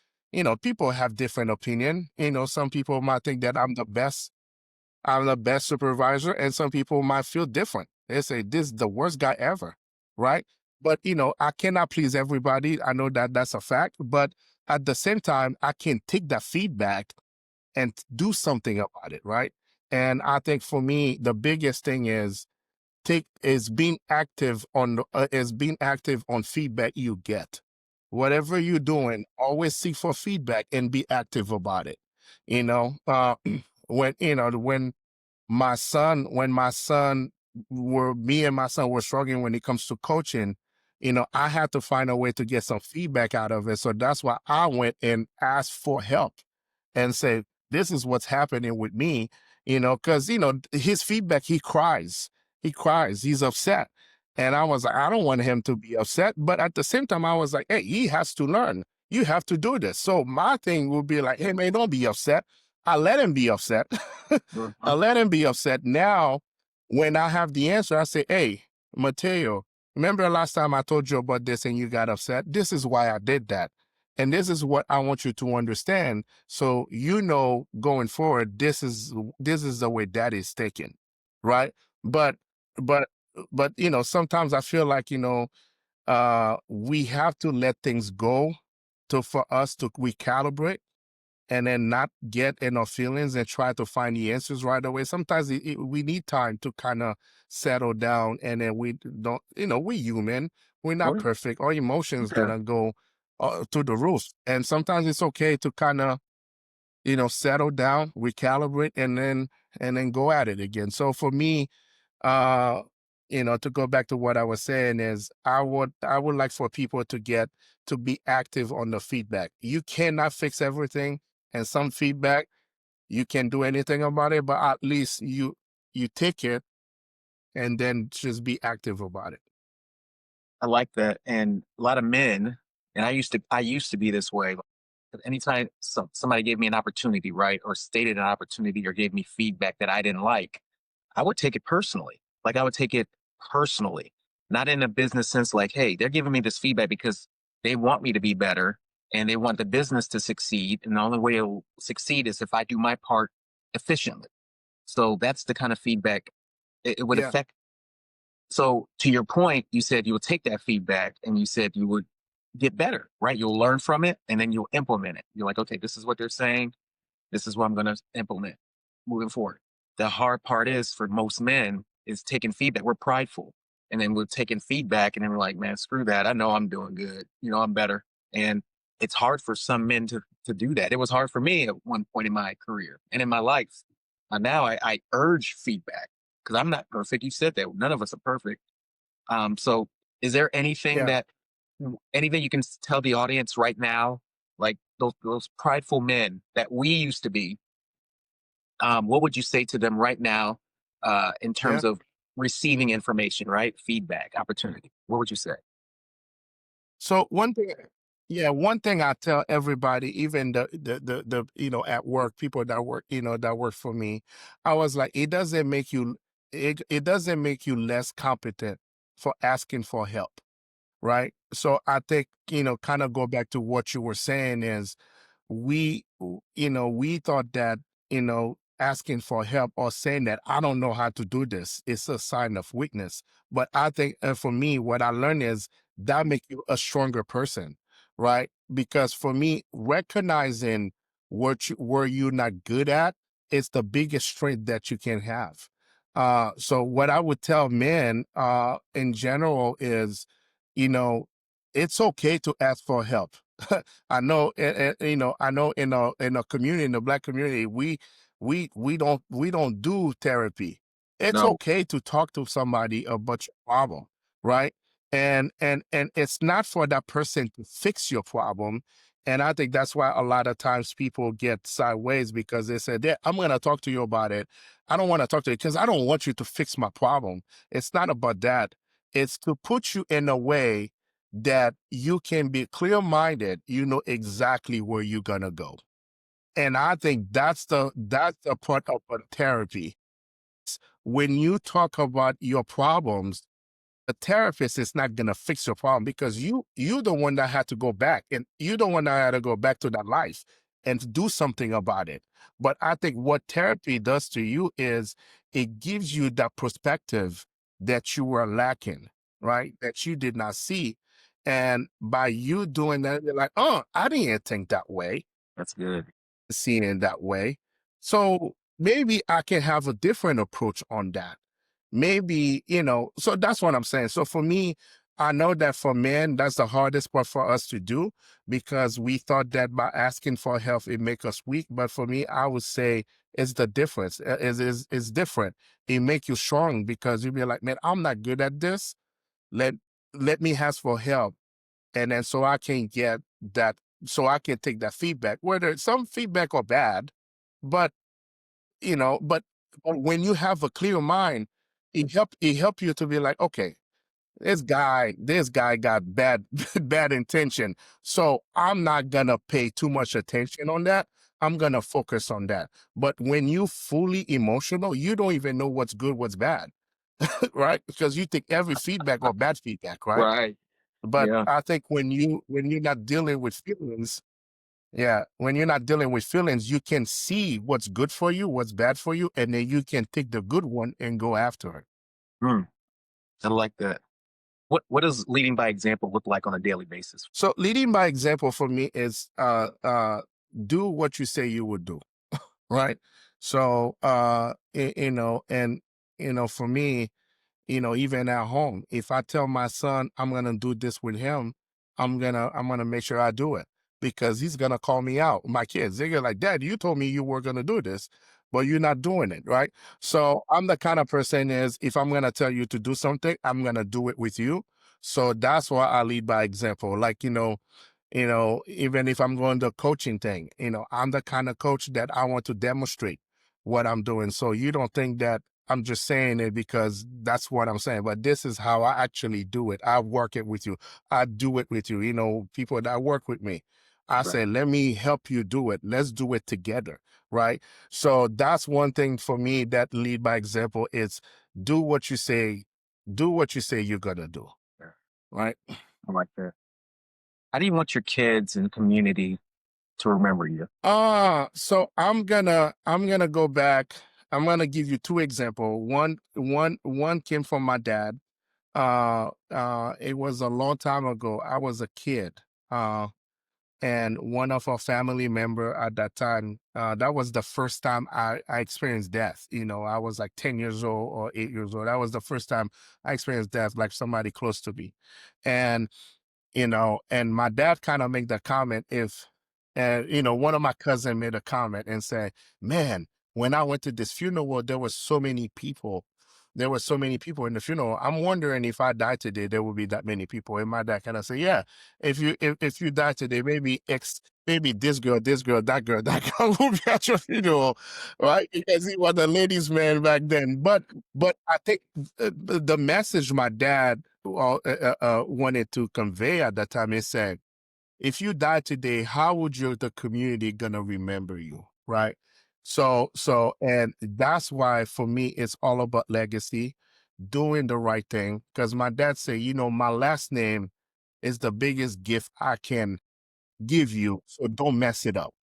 people have different opinion. Some people might think that I'm the best supervisor, and some people might feel different. They say this is the worst guy ever, right? But I cannot please everybody. I know that that's a fact, but at the same time, I can take that feedback and do something about it, right? And I think for me, the biggest thing is being active on feedback you get. Whatever you're doing, always seek for feedback and be active about it. You know, when my son were me and my son were struggling when it comes to coaching, I had to find a way to get some feedback out of it. So that's why I went and asked for help and said, this is what's happening with me, because his feedback, he cries, he's upset. And I was like, I don't want him to be upset. But at the same time, I was like, hey, he has to learn. You have to do this. So my thing would be like, hey man, don't be upset. I let him be upset. I Mhm. let him be upset. Now, when I have the answer, I say, hey, Mateo, remember the last time I told you about this and you got upset? This is why I did that. And this is what I want you to understand. So you know going forward, this is the way that is taken. Right. But but but sometimes I feel like, we have to let things go to for us to recalibrate and then not get in our feelings and try to find the answers right away. Sometimes we need time to kind of settle down, and then we don't, we human, we're not Sure. perfect. Our emotions Okay. gonna go to the roof, and sometimes it's okay to kind of, settle down, recalibrate, and then go at it again. So for me, uh to go back to what I was saying is I would like for people to be active on the feedback. You cannot fix everything, and some feedback you can do anything about it, but at least you take it and then just be active about it. I like that. And a lot of men, and I used to be this way. Anytime somebody gave me an opportunity, right, or stated an opportunity or gave me feedback that I didn't like, I would take it personally. Like I would take it personally, not in a business sense, like, hey, they're giving me this feedback because they want me to be better and they want the business to succeed. And the only way it'll succeed is if I do my part efficiently. So that's the kind of feedback it would Yeah, affect. So to your point, you said you would take that feedback and you said you would get better, right? You'll learn from it and then you'll implement it. You're like, okay, this is what they're saying. This is what I'm going to implement moving forward. The hard part is for most men is taking feedback. We're prideful. And then we're taking feedback and then we're like, man, screw that. I know I'm doing good. I'm better. And it's hard for some men to do that. It was hard for me at one point in my career and in my life. Now I urge feedback because I'm not perfect. You said that none of us are perfect. So is there anything yeah. anything you can tell the audience right now, like those prideful men that we used to be, what would you say to them right now, in Yeah. terms of receiving information, right? Feedback, opportunity. What would you say? So one thing I tell everybody, even the at work, people that work for me, I was like, it doesn't make you less competent for asking for help, right? So I think, kind of go back to what you were saying is we thought that, asking for help or saying that I don't know how to do this is a sign of weakness. But I think, for me, what I learned is that make you a stronger person, right? Because for me, recognizing where you're not good at is the biggest strength that you can have. So what I would tell men, in general is, you know, it's okay to ask for help. I know, I know in a community, in the Black community, we don't do therapy. It's No, okay to talk to somebody about your problem, right? And it's not for that person to fix your problem. And I think that's why a lot of times people get sideways because they said, "Yeah, I'm going to talk to you about it. I don't want to talk to you because I don't want you to fix my problem." It's not about that. It's to put you in a way that you can be clear minded, you know exactly where you're gonna go. And I think that's the part of a therapy. When you talk about your problems, a therapist is not gonna fix your problem because you're the one that had to go back and you're the one that had to go back to that life and do something about it. But I think what therapy does to you is it gives you that perspective that you were lacking, right? That you did not see. And by you doing that, you're like, oh, I didn't think that way, that's good. seeing it that way. So maybe I can have a different approach on that. Maybe, so that's what I'm saying. So for me, I know that for men, that's the hardest part for us to do because we thought that by asking for help, it make us weak. But for me, I would say it's the difference. It's different. It make you strong because you be like, man, I'm not good at this. Let let me ask for help. And then so I can get that, so I can take that feedback, whether some feedback are bad, but but when you have a clear mind, it help you to be like, okay, this guy got bad bad intention. So I'm not gonna pay too much attention on that. I'm gonna focus on that. But when you fully emotional, you don't even know what's good, what's bad, right? Because you take every feedback or bad feedback, right? Right. But Yeah. I think when you're not dealing with feelings, yeah, when you're not dealing with feelings, you can see what's good for you, what's bad for you, and then you can take the good one and go after it. Mm, I like that. What does leading by example look like on a daily basis? So leading by example for me is do what you say you would do, right? So you know, and for me, even at home, if I tell my son I'm gonna do this with him, I'm gonna make sure I do it because he's gonna call me out. My kids, they're like, Dad, you told me you were gonna do this, but you're not doing it, right? So I'm the kind of person is if I'm gonna tell you to do something, I'm gonna do it with you. So that's why I lead by example. Like, even if I'm going the coaching thing, I'm the kind of coach that I want to demonstrate what I'm doing. So you don't think that I'm just saying it because that's what I'm saying, but this is how I actually do it. I work it with you. I do it with you. People that work with me, I Right. say, let me help you do it. Let's do it together. Right. So that's one thing for me that lead by example is do what you say, do what you say you're going to do. Yeah, Right. I like that. How do you want your kids and community to remember you? So I'm gonna go back. I'm gonna give you two examples. One came from my dad. It was a long time ago. I was a kid. And one of our family member at that time, that was the first time I experienced death. I was like 10 years old or 8 years old. That was the first time I experienced death, like somebody close to me. And and my dad kind of made the comment if, and one of my cousin made a comment and said, man, when I went to this funeral, there were so many people. There were so many people in the funeral. I'm wondering if I die today, there will be that many people. And my dad kind of said, yeah, if you die today, maybe this girl, that girl will be at your funeral, right? Because he was a ladies' man back then. But I think the message my dad wanted to convey at that time is said, if you die today, how would the community gonna remember you, right? And that's why for me it's all about legacy, doing the right thing. Because my dad said, my last name is the biggest gift I can give you, so don't mess it up.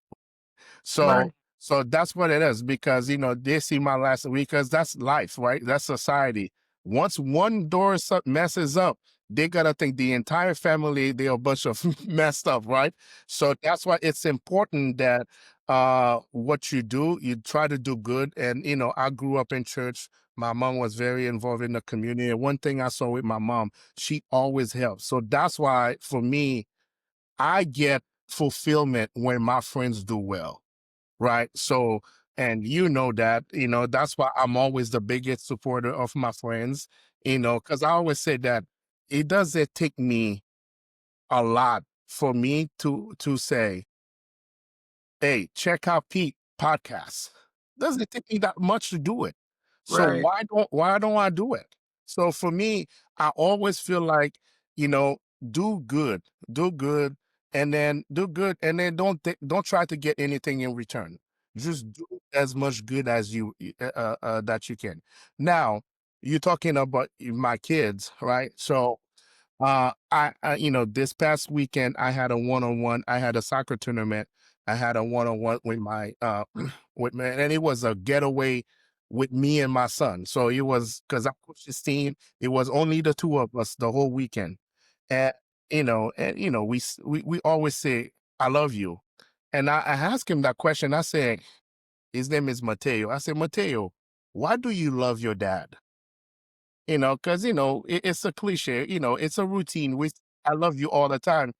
Right. So that's what it is because they see my last week because that's life, right? That's society. Once one door messes up, they gotta think the entire family they're a bunch of messed up, right? So that's why it's important that what you do, you try to do good. And I grew up in church. My mom was very involved in the community. And one thing I saw with my mom, she always helped. So that's why for me, I get fulfillment when my friends do well, right? So, and that, that's why I'm always the biggest supporter of my friends, because I always say that it doesn't take me a lot for me to say, hey, check out Pete podcast. Doesn't take me that much to do it. So Right. why don't I do it? So for me, I always feel like, you know, do good, do good, and then do good, and then don't try to get anything in return. Just do as much good as that you can. Now, you're talking about my kids, right? So this past weekend I had a one-on-one. I had a soccer tournament. I had a one-on-one with my with me, and it was a getaway with me and my son. So it was because I coached his team. It was only the two of us the whole weekend, and we always say I love you, and I asked him that question. I said his name is Mateo. I said Mateo, why do you love your dad? Because it's a cliche, it's a routine with I love you all the time.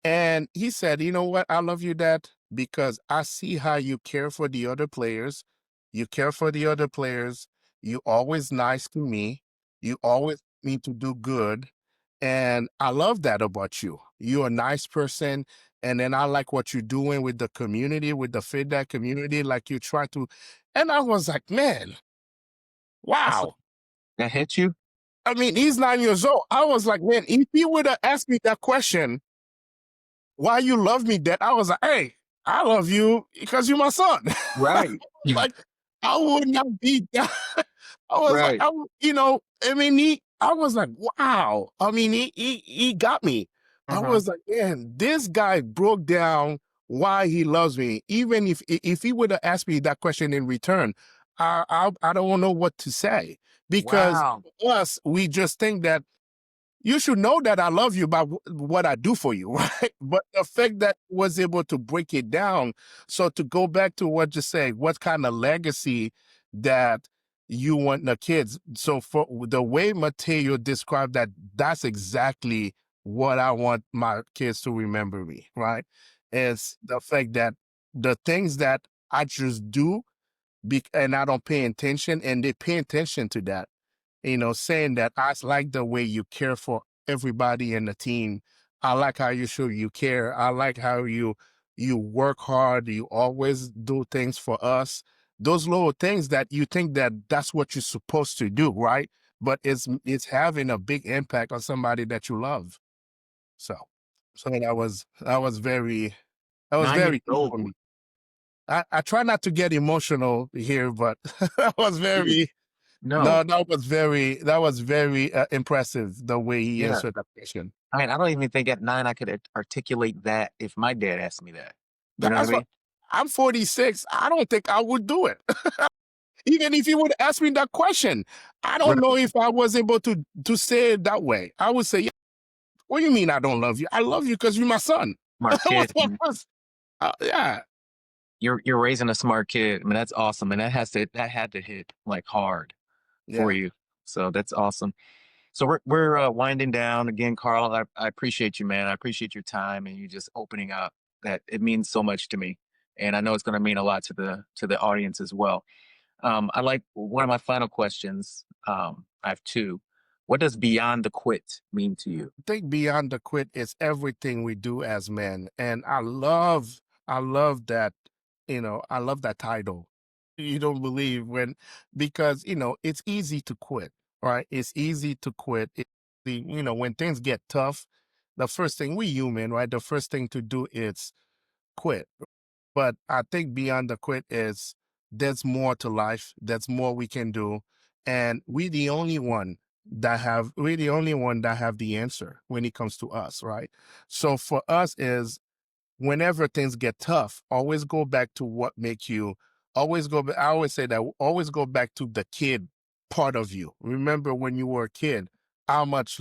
And he said, you know what, I love you, Dad, because I see how you care for the other players. You care for the other players. You always nice to me. You always need to do good. And I love that about you. You're a nice person. And then I like what you're doing with the community, with the feedback community, like you try to. And I was like, man, That's wow. that hit you. I mean, he's 9 years old. I was like, man, if he would have asked me that question, why you love me, Dad? I was like, hey, I love you because you're my son. Right. Like, I would not be that. I was like, Right. I mean, I was like, wow. I mean, he got me. I Mhm. was like, man, this guy broke down why he loves me. Even if he would have asked me that question in return, I don't know what to say, because Wow. us, we just think that you should know that I love you by what I do for you, right? But the fact that I was able to break it down. So to go back to what you say, what kind of legacy that you want the kids. So for the way Mateo described that, that's exactly what I want my kids to remember me, right? Is the fact that the things that I just do, and I don't pay attention, and they pay attention to that, saying that I like the way you care for everybody in the team. I like how you show you care. I like how you work hard. You always do things for us. Those little things that you think that that's what you're supposed to do, right? But it's having a big impact on somebody that you love. So, so that was 9 years very deep for old. me. I try not to get emotional here, but that was Dude, very no. that was very, impressive the way he Yeah. answered that question. I mean, I don't even think at 9 I could articulate that if my dad asked me that. You know what I That's what mean? I'm 46. I don't think I would do it. Even if you would ask me that question, I don't know Right. if I was able to say it that way. I would say, "Yeah, what do you mean I don't love you? I love you because 'cause you're my son." Smart kid. And Yeah, you're raising a smart kid. I mean, that's awesome. And that had to hit like hard for yeah. you. So that's awesome. So we're winding down again, Carl. I appreciate you, man. I appreciate your time and you just opening up. That it means so much to me, and I know it's going to mean a lot to the audience as well. I like one of my final questions. I have two. What does beyond the quit mean to you? I think beyond the quit is everything we do as men. And I love that, I love that title. You don't believe when, because, it's easy to quit, right? It's easy to quit. When things get tough, the first thing, we human, right? The first thing to do is quit. But I think beyond the quit is there's more to life. There's more we can do. And we're the only one that have the answer when it comes to us, right? So for us is, whenever things get tough, always go back to what makes you, I always say that, always go back to the kid part of you. Remember when you were a kid, how much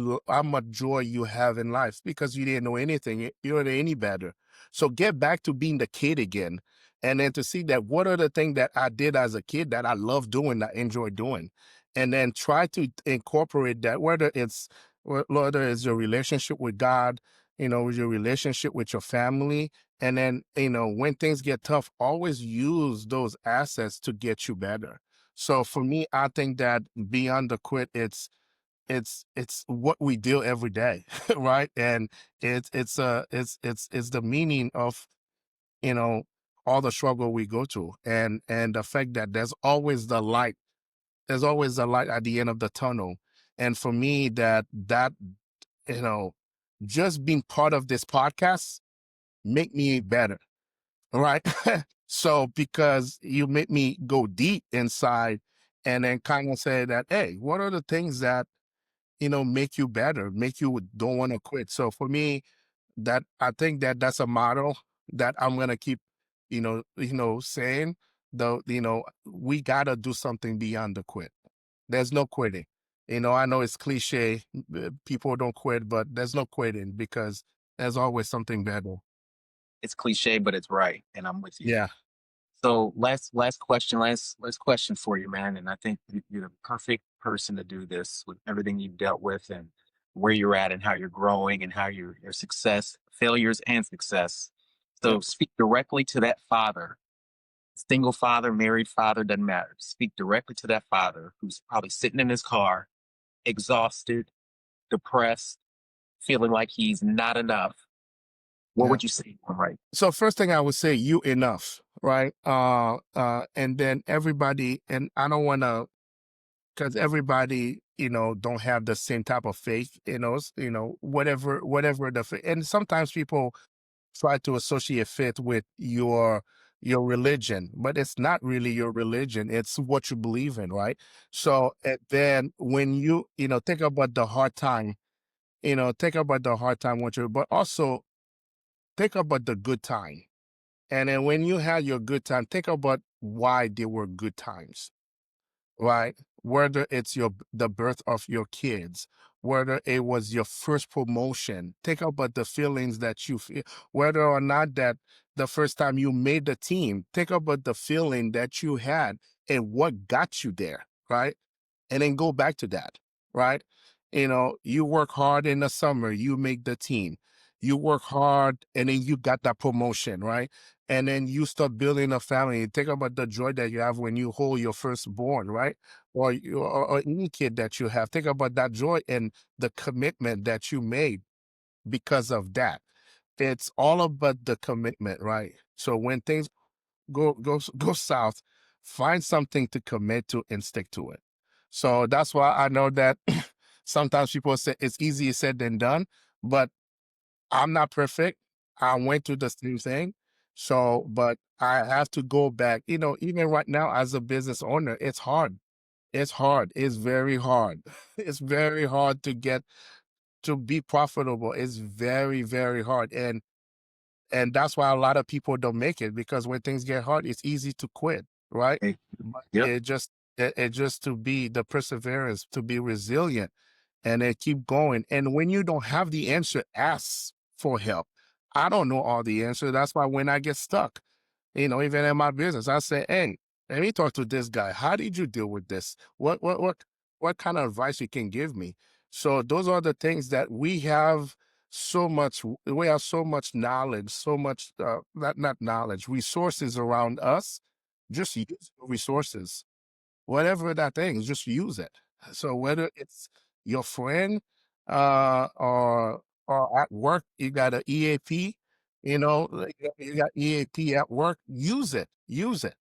joy you have in life, because you didn't know anything, you don't know any better. So get back to being the kid again. And then to see that, what are the things that I did as a kid that I love doing, that I enjoy doing. And then try to incorporate that, whether it's your relationship with God, with your relationship with your family. And then, when things get tough, always use those assets to get you better. So for me, I think that beyond the quit, it's what we do every day, right? And it's the meaning of, you know, all the struggle we go through, and the fact that there's always a light at the end of the tunnel. And for me, that you know, just being part of this podcast make me better, right? So because you make me go deep inside, and then kind of say that, hey, what are the things that, make you better, make you don't want to quit? So for me, that I think that that's a model that I'm gonna keep, saying, though, we gotta do something beyond the quit. There's no quitting. I know it's cliche, people don't quit, but there's no quitting, because there's always something better. It's cliche, but it's right, and I'm with you. Yeah. So last question for you, man. And I think you're the perfect person to do this with everything you've dealt with and where you're at and how you're growing and how your success, failures and success. Yep. So speak directly to that father, single father, married father, doesn't matter. Speak directly to that father who's probably sitting in his car, exhausted, depressed, feeling like he's not enough. What Yeah. would you say to him, right? So first thing I would say, you enough, right? And then everybody, and I don't want to, because everybody, don't have the same type of faith, whatever the faith. And sometimes people try to associate faith with your religion, but it's not really your religion. It's what you believe in, right? So and then when think about the hard time, think about the hard time what you, but also think about the good time. And then when you had your good time, think about why they were good times, right? Whether it's the birth of your kids, whether it was your first promotion, think about the feelings that you feel, whether or not that the first time you made the team, think about the feeling that you had and what got you there, right? And then go back to that, right? You work hard in the summer, you make the team. You work hard and then you got that promotion, right? And then you start building a family. Think about the joy that you have when you hold your firstborn, right? Or any kid that you have. Think about that joy and the commitment that you made because of that. It's all about the commitment, right? So when things go south, find something to commit to and stick to it. So that's why I know that sometimes people say it's easier said than done, but I'm not perfect. I went through the same thing. So, but I have to go back. Even right now as a business owner, it's hard. It's hard. It's very hard. It's very hard to be profitable. It's very, very hard. And that's why a lot of people don't make it because when things get hard, it's easy to quit, right? Hey, But yep. it just to be the perseverance, to be resilient, and then keep going. And when you don't have the answer, ask for help. I don't know all the answers. That's why when I get stuck, even in my business, I say, "Hey, let me talk to this guy. How did you deal with this? What kind of advice you can give me?" So those are the things that we have so much knowledge, so much not knowledge, resources around us. Just use the resources, whatever that thing is, just use it. So whether it's your friend, or at work, you got an EAP, like, you got EAP at work, use it, use it.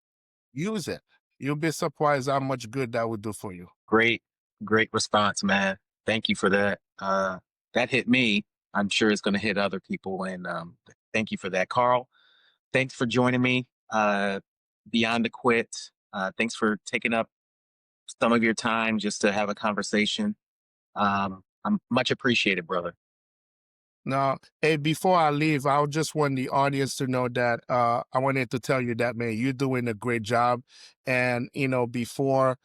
You'll be surprised how much good that would do for you. Great, great response, man. Thank you for that. That hit me. I'm sure it's going to hit other people. And thank you for that, Carl. Thanks for joining me. Beyond the Quit. Thanks for taking up some of your time just to have a conversation. I'm much appreciated, brother. Now, hey, before I leave, I just want the audience to know that I wanted to tell you that, man, you're doing a great job. And before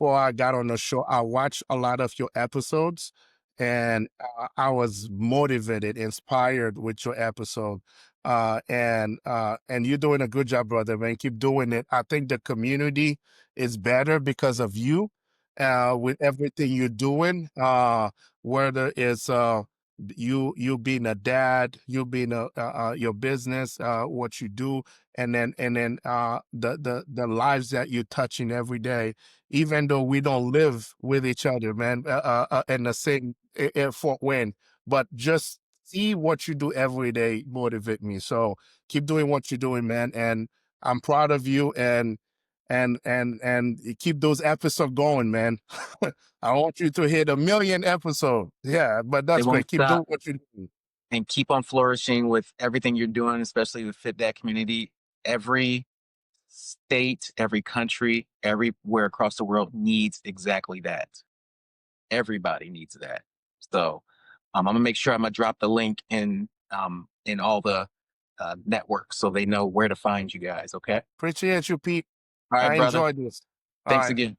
I got on the show, I watched a lot of your episodes, and I was motivated, inspired with your episode. And you're doing a good job, brother, man. Keep doing it. I think the community is better because of you. With everything you're doing, whether it's you being a dad, you being your business, what you do, and then the lives that you're touching every day, even though we don't live with each other, man, in the same Fort Wayne, but just see what you do every day motivate me. So keep doing what you're doing, man, and I'm proud of you, and keep those episodes going, man. I want you to hit 1 million episodes. Yeah, but They that's won't great. Keep doing stop what you're doing. and keep on flourishing with everything you're doing, especially with Fit That community. Every state, every country, everywhere across the world needs exactly that. Everybody needs that. So I'm gonna make sure I'm gonna drop the link in all the networks so they know where to find you guys. Okay. Appreciate you, Pete. All right, I brother. enjoyed this. All Thanks right. again.